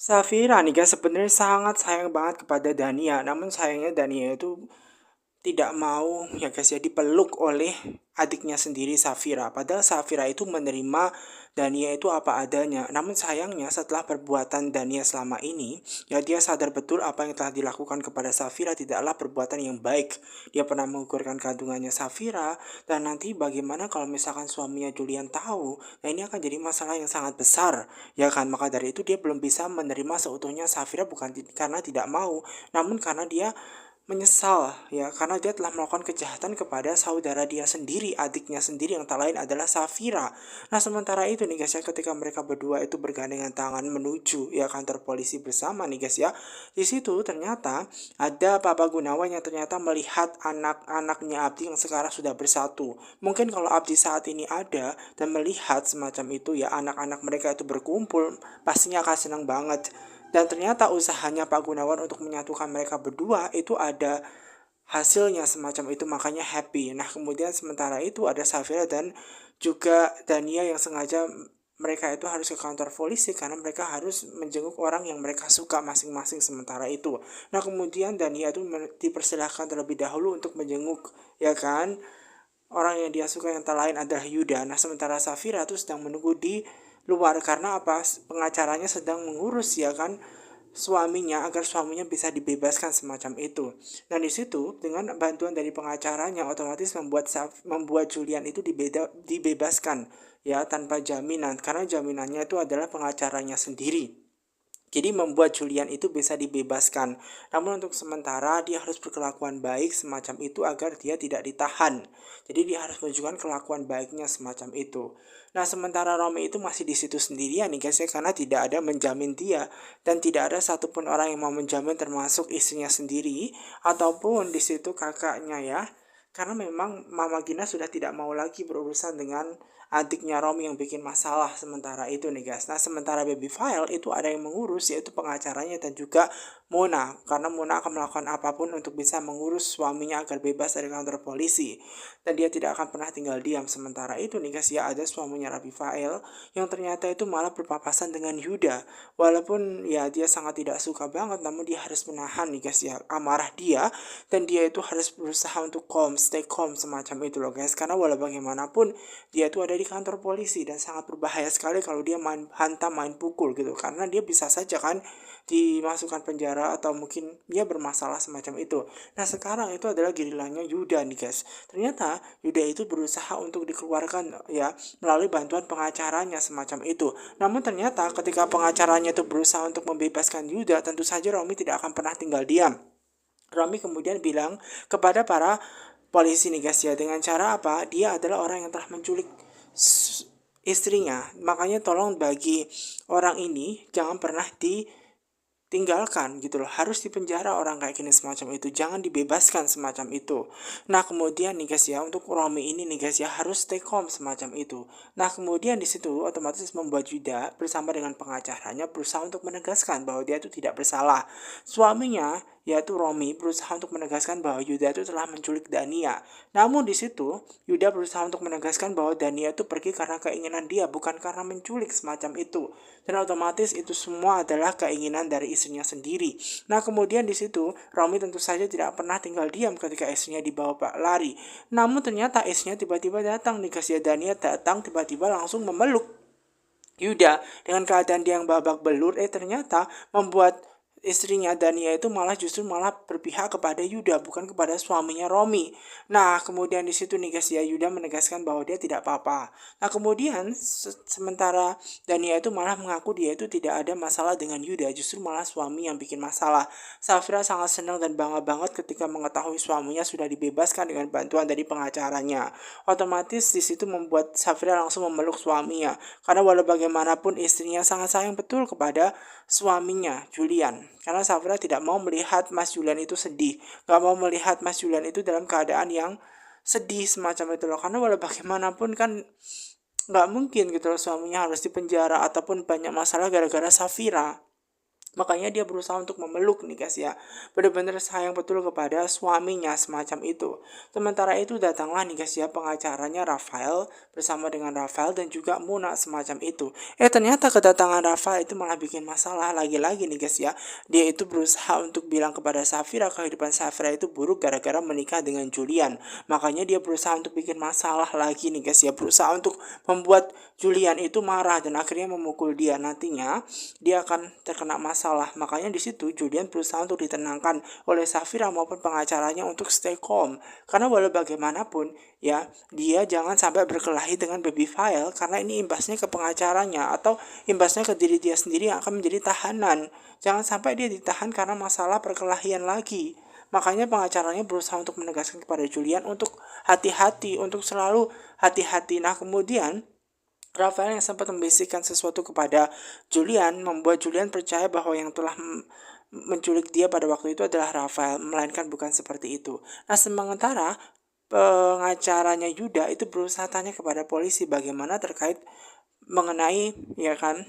Safira nih guys sebenarnya sangat sayang banget kepada Dania, namun sayangnya Dania itu tidak mau ya guys ya dipeluk oleh adiknya sendiri Safira. Padahal Safira itu menerima Dania itu apa adanya. Namun sayangnya setelah perbuatan Dania selama ini, ya dia sadar betul apa yang telah dilakukan kepada Safira tidaklah perbuatan yang baik. Dia pernah menggugurkan kandungannya Safira, dan nanti bagaimana kalau misalkan suaminya Julian tahu, nah ini akan jadi masalah yang sangat besar. Ya kan, maka dari itu dia belum bisa menerima seutuhnya Safira bukan karena tidak mau, namun karena dia menyesal ya karena dia telah melakukan kejahatan kepada saudara dia sendiri, adiknya sendiri yang tak lain adalah Safira. Nah sementara itu nih guys ya, ketika mereka berdua itu bergandengan tangan menuju ya kantor polisi bersama nih guys ya, di situ ternyata ada Papa Gunawan yang ternyata melihat anak-anaknya Abdi yang sekarang sudah bersatu. Mungkin kalau Abdi saat ini ada dan melihat semacam itu ya, anak-anak mereka itu berkumpul, pastinya akan senang banget. Dan ternyata usahanya Pak Gunawan untuk menyatukan mereka berdua itu ada hasilnya semacam itu, makanya happy. Nah kemudian sementara itu ada Safira dan juga Dania yang sengaja mereka itu harus ke kantor polisi karena mereka harus menjenguk orang yang mereka suka masing-masing sementara itu. Nah kemudian Dania itu dipersilahkan terlebih dahulu untuk menjenguk ya kan orang yang dia suka yang tak lain adalah Yuda. Nah sementara Safira tuh sedang menunggu di luar karena apa, pengacaranya sedang mengurus ya kan suaminya agar suaminya bisa dibebaskan semacam itu. Nah di situ dengan bantuan dari pengacaranya otomatis membuat Julian itu dibebaskan ya tanpa jaminan karena jaminannya itu adalah pengacaranya sendiri. Jadi membuat Julian itu bisa dibebaskan. Namun untuk sementara dia harus berkelakuan baik semacam itu agar dia tidak ditahan. Jadi dia harus menunjukkan kelakuan baiknya semacam itu. Nah sementara Romi itu masih di situ sendirian nih guys ya, karena tidak ada menjamin dia. Dan tidak ada satupun orang yang mau menjamin termasuk istrinya sendiri. Ataupun di situ kakaknya ya. Karena memang Mama Gina sudah tidak mau lagi berurusan dengan adiknya Romi yang bikin masalah sementara itu nih guys. Nah sementara Baby File itu ada yang mengurus yaitu pengacaranya dan juga Mona. Karena Mona akan melakukan apapun untuk bisa mengurus suaminya agar bebas dari kantor polisi. Dan dia tidak akan pernah tinggal diam. Sementara itu nih guys ya, ada suaminya Baby File yang ternyata itu malah berpapasan dengan Yuda. Walaupun ya dia sangat tidak suka banget, namun dia harus menahan nih guys ya amarah dia. Dan dia itu harus berusaha untuk stay calm semacam itu loh guys. Karena walau bagaimanapun dia itu ada di kantor polisi dan sangat berbahaya sekali kalau dia main hantam, main pukul gitu, karena dia bisa saja kan dimasukkan penjara atau mungkin dia bermasalah semacam itu. Nah sekarang itu adalah gerilanya Yuda nih guys. Ternyata Yuda itu berusaha untuk dikeluarkan ya melalui bantuan pengacaranya semacam itu. Namun ternyata ketika pengacaranya itu berusaha untuk membebaskan Yuda, tentu saja Romi tidak akan pernah tinggal diam. Romi kemudian bilang kepada para polisi nih guys ya, dengan cara apa, dia adalah orang yang telah menculik istrinya, makanya tolong bagi orang ini jangan pernah tinggalkan gitu loh, harus dipenjara orang kayak gini semacam itu, jangan dibebaskan semacam itu. Nah kemudian nih guys ya, untuk Romi ini nih guys ya harus stay calm semacam itu. Nah kemudian di situ otomatis membuat Yuda bersama dengan pengacaranya berusaha untuk menegaskan bahwa dia itu tidak bersalah. Suaminya yaitu Romi berusaha untuk menegaskan bahwa Yuda itu telah menculik Dania. Namun di situ Yuda berusaha untuk menegaskan bahwa Dania itu pergi karena keinginan dia, bukan karena menculik semacam itu. Dan otomatis itu semua adalah keinginan dari istrinya sendiri. Nah kemudian di situ Romi tentu saja tidak pernah tinggal diam ketika istrinya dibawa lari. Namun ternyata istrinya tiba-tiba datang nih guys ya, Dania datang tiba-tiba langsung memeluk Yuda dengan keadaan dia yang babak belur. Ternyata membuat istrinya Dania itu malah berpihak kepada Yuda, bukan kepada suaminya Romi. Nah kemudian di situ nih guys ya, Yuda menegaskan bahwa dia tidak apa-apa. Nah kemudian sementara Dania itu malah mengaku dia itu tidak ada masalah dengan Yuda, justru malah suami yang bikin masalah. Safira sangat senang dan bangga banget ketika mengetahui suaminya sudah dibebaskan dengan bantuan dari pengacaranya. Otomatis di situ membuat Safira langsung memeluk suaminya, karena walau bagaimanapun istrinya sangat sayang betul kepada suaminya Julian. Karena Safira tidak mau melihat Mas Julian itu sedih, gak mau melihat Mas Julian itu dalam keadaan yang sedih semacam itu loh. Karena walau bagaimanapun kan nggak mungkin gitu loh suaminya harus dipenjara ataupun banyak masalah gara-gara Safira. Makanya dia berusaha untuk memeluk nih guys ya. Benar-benar sayang betul kepada suaminya semacam itu. Sementara itu datanglah nih guys ya pengacaranya Rafael bersama dengan Rafael dan juga Muna semacam itu. Ternyata kedatangan Rafael itu malah bikin masalah lagi-lagi nih guys ya. Dia itu berusaha untuk bilang kepada Safira kehidupan Safira itu buruk gara-gara menikah dengan Julian. Makanya dia berusaha untuk bikin masalah lagi nih guys ya. Berusaha untuk membuat Julian itu marah dan akhirnya memukul dia. Nantinya dia akan terkena masalah. Makanya di situ Julian berusaha untuk ditenangkan oleh Safira maupun pengacaranya untuk stay calm. Karena walau bagaimanapun ya, dia jangan sampai berkelahi dengan baby file karena ini imbasnya ke pengacaranya atau imbasnya ke diri dia sendiri yang akan menjadi tahanan. Jangan sampai dia ditahan karena masalah perkelahian lagi. Makanya pengacaranya berusaha untuk menegaskan kepada Julian untuk hati-hati, untuk selalu hati-hati. Nah, kemudian Rafael yang sempat membisikkan sesuatu kepada Julian membuat Julian percaya bahwa yang telah menculik dia pada waktu itu adalah Rafael, melainkan bukan seperti itu. Nah, sementara pengacaranya Yuda itu berusaha tanya kepada polisi bagaimana terkait mengenai ya kan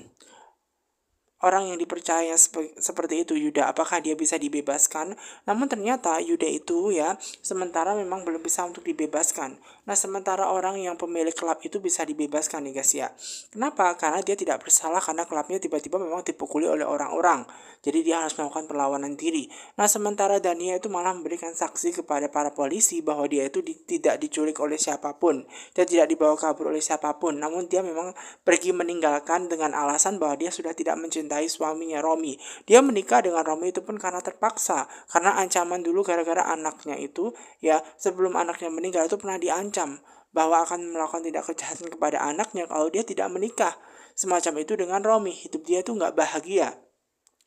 orang yang dipercaya seperti itu Yuda, apakah dia bisa dibebaskan? Namun ternyata Yuda itu ya sementara memang belum bisa untuk dibebaskan. Nah, sementara orang yang pemilik klub itu bisa dibebaskan nih guys ya. Kenapa? Karena dia tidak bersalah karena klubnya tiba-tiba memang dipukuli oleh orang-orang. Jadi dia harus melakukan perlawanan diri. Nah, sementara Dania itu malah memberikan saksi kepada para polisi bahwa dia itu tidak diculik oleh siapapun. Dia tidak dibawa kabur oleh siapapun. Namun dia memang pergi meninggalkan dengan alasan bahwa dia sudah tidak mencintai suaminya Romi. Dia menikah dengan Romi itu pun karena terpaksa. Karena ancaman dulu gara-gara anaknya itu ya sebelum anaknya meninggal itu pernah diancam bahwa akan melakukan tindak kejahatan kepada anaknya kalau dia tidak menikah. Semacam itu dengan Romi. Hidup dia itu nggak bahagia.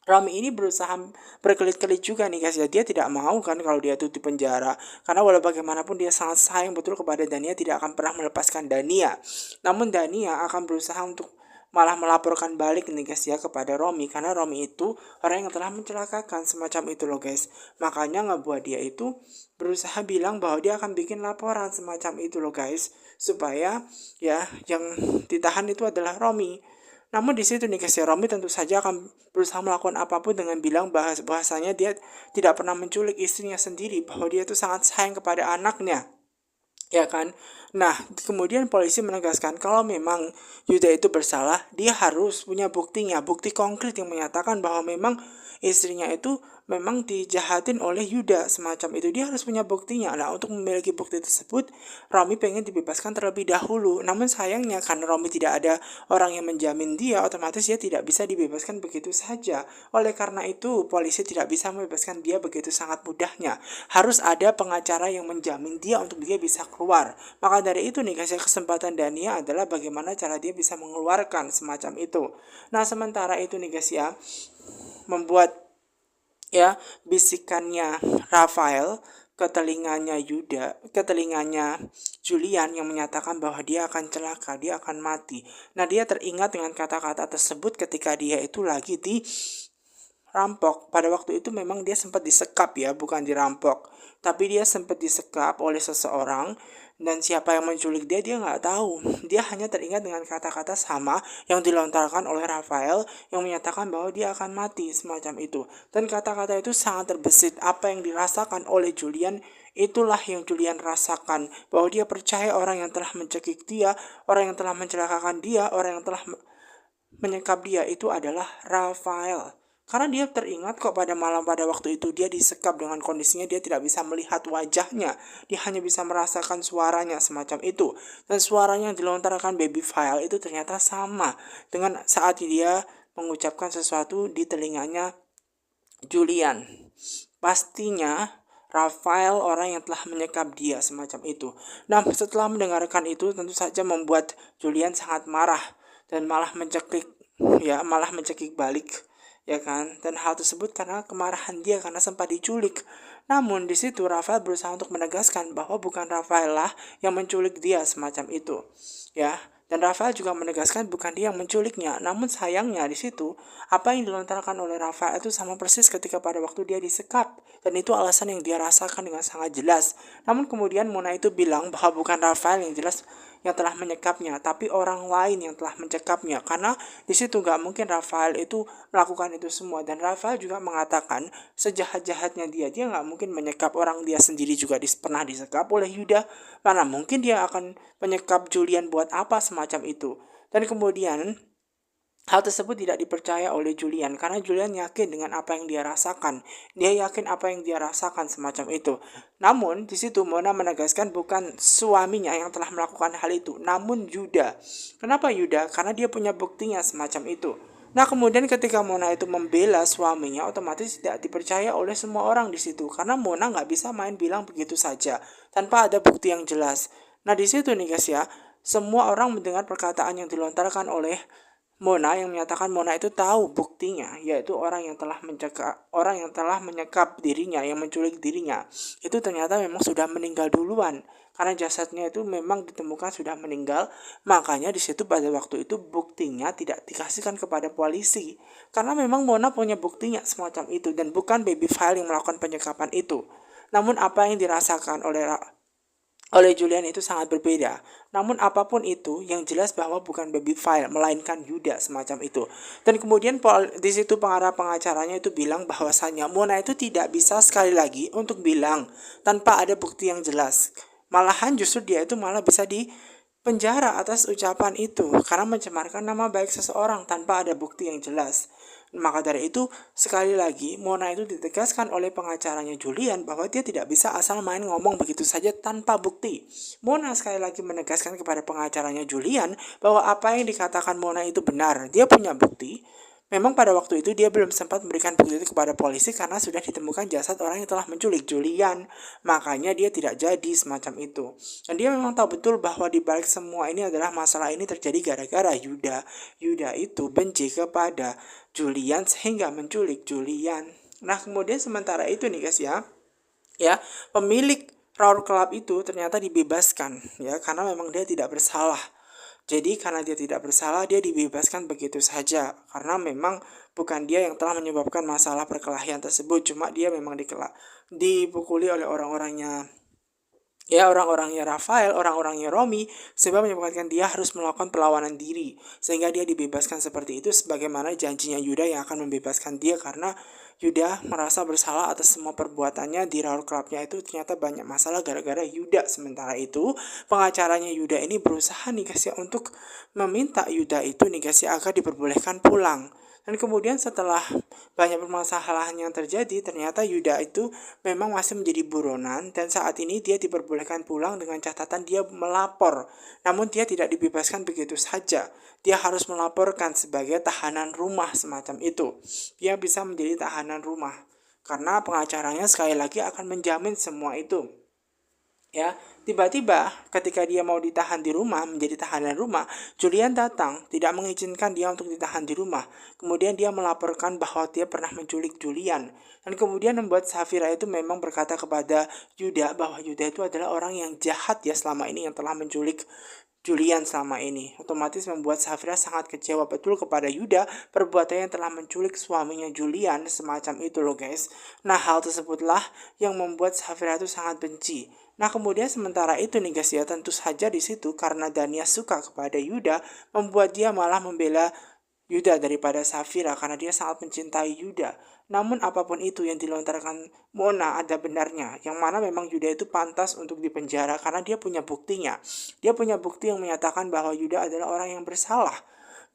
Rami ini berusaha berkelit-kelit juga nih guys ya. Dia tidak mau kan kalau dia itu di penjara. Karena walau bagaimanapun dia sangat sayang betul kepada Dania, tidak akan pernah melepaskan Dania. Namun Dania akan berusaha untuk malah melaporkan balik nih guys ya kepada Romi. Karena Romi itu orang yang telah mencelakakan semacam itu loh guys. Makanya ngebuat dia itu berusaha bilang bahwa dia akan bikin laporan semacam itu loh guys. Supaya ya yang ditahan itu adalah Romi. Namun di situ nih guys ya, Romi tentu saja akan berusaha melakukan apapun dengan bilang bahasanya dia tidak pernah menculik istrinya sendiri, bahwa dia itu sangat sayang kepada anaknya. Ya kan? Nah, kemudian polisi menegaskan kalau memang Yuda itu bersalah, dia harus punya buktinya, bukti konkret yang menyatakan bahwa memang istrinya itu memang dijahatin oleh Yuda semacam itu. Dia harus punya buktinya. Nah, untuk memiliki bukti tersebut, Romi pengen dibebaskan terlebih dahulu. Namun sayangnya karena Romi tidak ada orang yang menjamin dia, otomatis dia tidak bisa dibebaskan begitu saja. Oleh karena itu, polisi tidak bisa membebaskan dia begitu sangat mudahnya. Harus ada pengacara yang menjamin dia untuk dia bisa keluar. Maka dari itu nih guys, kesempatan Dania adalah bagaimana cara dia bisa mengeluarkan semacam itu. Nah, sementara itu nih guys ya, membuat ya bisikannya Rafael ke telinganya ke telinganya Julian yang menyatakan bahwa dia akan celaka, dia akan mati. Nah, dia teringat dengan kata-kata tersebut ketika dia itu lagi di rampok. Pada waktu itu memang dia sempat disekap ya, bukan dirampok. Tapi dia sempat disekap oleh seseorang dan siapa yang menculik dia nggak tahu. Dia hanya teringat dengan kata-kata sama yang dilontarkan oleh Rafael yang menyatakan bahwa dia akan mati semacam itu. Dan kata-kata itu sangat terbesit. Apa yang dirasakan oleh Julian itulah yang Julian rasakan, bahwa dia percaya orang yang telah mencekik dia, orang yang telah mencelakakan dia, orang yang telah menyekap dia itu adalah Rafael. Karena dia teringat kok pada malam pada waktu itu dia disekap dengan kondisinya dia tidak bisa melihat wajahnya. Dia hanya bisa merasakan suaranya semacam itu. Dan suaranya yang dilontarkan baby file itu ternyata sama dengan saat dia mengucapkan sesuatu di telinganya Julian. Pastinya Rafael orang yang telah menyekap dia semacam itu. Nah, setelah mendengarkan itu tentu saja membuat Julian sangat marah dan malah mencekik balik ya kan. Dan hal tersebut karena kemarahan dia karena sempat diculik. Namun di situ Rafael berusaha untuk menegaskan bahwa bukan Rafael lah yang menculik dia semacam itu ya. Dan Rafael juga menegaskan bukan dia yang menculiknya. Namun sayangnya di situ apa yang dilontarkan oleh Rafael itu sama persis ketika pada waktu dia disekap. Dan itu alasan yang dia rasakan dengan sangat jelas. Namun kemudian Mona itu bilang bahwa bukan Rafael yang jelas yang telah menyekapnya, tapi orang lain yang telah mencekapnya. Karena di situ nggak mungkin Rafael itu melakukan itu semua. Dan Rafael juga mengatakan sejahat-jahatnya dia nggak mungkin menyekap orang dia sendiri juga pernah disekap oleh Yuda. Mana mungkin dia akan menyekap Julian buat apa semacam itu. Dan kemudian hal tersebut tidak dipercaya oleh Julian karena Julian yakin dengan apa yang dia rasakan. Dia yakin apa yang dia rasakan semacam itu. Namun di situ Mona menegaskan bukan suaminya yang telah melakukan hal itu, namun Yuda. Kenapa Yuda? Karena dia punya buktinya semacam itu. Nah, kemudian ketika Mona itu membela suaminya, otomatis tidak dipercaya oleh semua orang di situ karena Mona nggak bisa main bilang begitu saja tanpa ada bukti yang jelas. Nah, di situ nih guys ya, semua orang mendengar perkataan yang dilontarkan oleh Mona yang menyatakan Mona itu tahu buktinya, yaitu orang yang telah menyekap dirinya, yang menculik dirinya. Itu ternyata memang sudah meninggal duluan. Karena jasadnya itu memang ditemukan sudah meninggal, makanya di situ pada waktu itu buktinya tidak dikasihkan kepada polisi. Karena memang Mona punya buktinya semacam itu dan bukan baby file yang melakukan penyekapan itu. Namun apa yang dirasakan oleh Julian itu sangat berbeda. Namun apapun itu, yang jelas bahwa bukan baby file, melainkan Yuda semacam itu. Dan kemudian di situ pengacaranya itu bilang bahwasannya Mona itu tidak bisa sekali lagi untuk bilang tanpa ada bukti yang jelas. Malahan justru dia itu malah bisa di penjara atas ucapan itu karena mencemarkan nama baik seseorang tanpa ada bukti yang jelas. Maka dari itu, sekali lagi, Mona itu ditegaskan oleh pengacaranya Julian bahwa dia tidak bisa asal main ngomong begitu saja tanpa bukti. Mona sekali lagi menegaskan kepada pengacaranya Julian bahwa apa yang dikatakan Mona itu benar. Dia punya bukti. Memang pada waktu itu dia belum sempat memberikan bukti itu kepada polisi karena sudah ditemukan jasad orang yang telah menculik Julian. Makanya dia tidak jadi semacam itu. Dan dia memang tahu betul bahwa di balik semua ini adalah masalah ini terjadi gara-gara Yuda. Yuda itu benci kepada Julian sehingga menculik Julian. Nah, kemudian sementara itu nih guys ya, pemilik Roar Club itu ternyata dibebaskan ya karena memang dia tidak bersalah. Jadi karena dia tidak bersalah, dia dibebaskan begitu saja karena memang bukan dia yang telah menyebabkan masalah perkelahian tersebut, cuma dia memang dipukuli oleh orang-orangnya Rafael, orang-orangnya Romi, sehingga menyebabkan dia harus melakukan perlawanan diri, sehingga dia dibebaskan seperti itu sebagaimana janjinya Yuda yang akan membebaskan dia karena Yuda merasa bersalah atas semua perbuatannya di Roar Clubnya itu ternyata banyak masalah gara-gara Yuda. Sementara itu pengacaranya Yuda ini berusaha nih guys ya untuk meminta Yuda itu nih guys ya agar diperbolehkan pulang. Dan kemudian setelah banyak permasalahan yang terjadi, ternyata Yuda itu memang masih menjadi buronan dan saat ini dia diperbolehkan pulang dengan catatan dia melapor. Namun dia tidak dibebaskan begitu saja. Dia harus melaporkan sebagai tahanan rumah semacam itu. Dia bisa menjadi tahanan rumah karena pengacaranya sekali lagi akan menjamin semua itu. Ya, tiba-tiba ketika dia mau ditahan di rumah, menjadi tahanan rumah, Julian datang, tidak mengizinkan dia untuk ditahan di rumah. Kemudian dia melaporkan bahwa dia pernah menculik Julian. Dan kemudian membuat Safira itu memang berkata kepada Yuda bahwa Yuda itu adalah orang yang jahat ya selama ini yang telah menculik Julian selama ini. Otomatis membuat Safira sangat kecewa betul kepada Yuda, perbuatannya yang telah menculik suaminya Julian semacam itu loh guys. Nah, hal tersebutlah yang membuat Safira itu sangat benci. Nah, kemudian sementara itu nih guys ya, tentu saja di situ karena Dania suka kepada Yuda, membuat dia malah membela Yuda daripada Safira karena dia sangat mencintai Yuda. Namun apapun itu yang dilontarkan Mona ada benarnya, yang mana memang Yuda itu pantas untuk dipenjara karena dia punya buktinya. Dia punya bukti yang menyatakan bahwa Yuda adalah orang yang bersalah.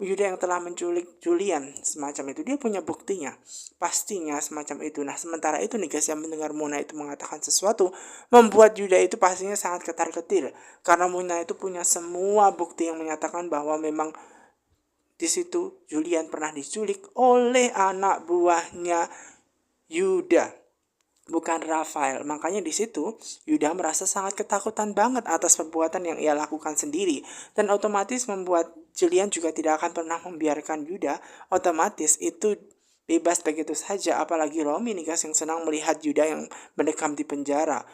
Yuda yang telah menculik Julian semacam itu, dia punya buktinya, pastinya semacam itu. Nah, sementara itu nih guys, yang mendengar Mona itu mengatakan sesuatu membuat Yuda itu pastinya sangat ketar-ketir karena Mona itu punya semua bukti yang menyatakan bahwa memang di situ Julian pernah diculik oleh anak buahnya Yuda, bukan Rafael. Makanya di situ Yuda merasa sangat ketakutan banget atas perbuatan yang ia lakukan sendiri dan otomatis membuat Julian juga tidak akan pernah membiarkan Yuda otomatis itu bebas begitu saja. Apalagi Romi nih guys yang senang melihat Yuda yang mendekam di penjara.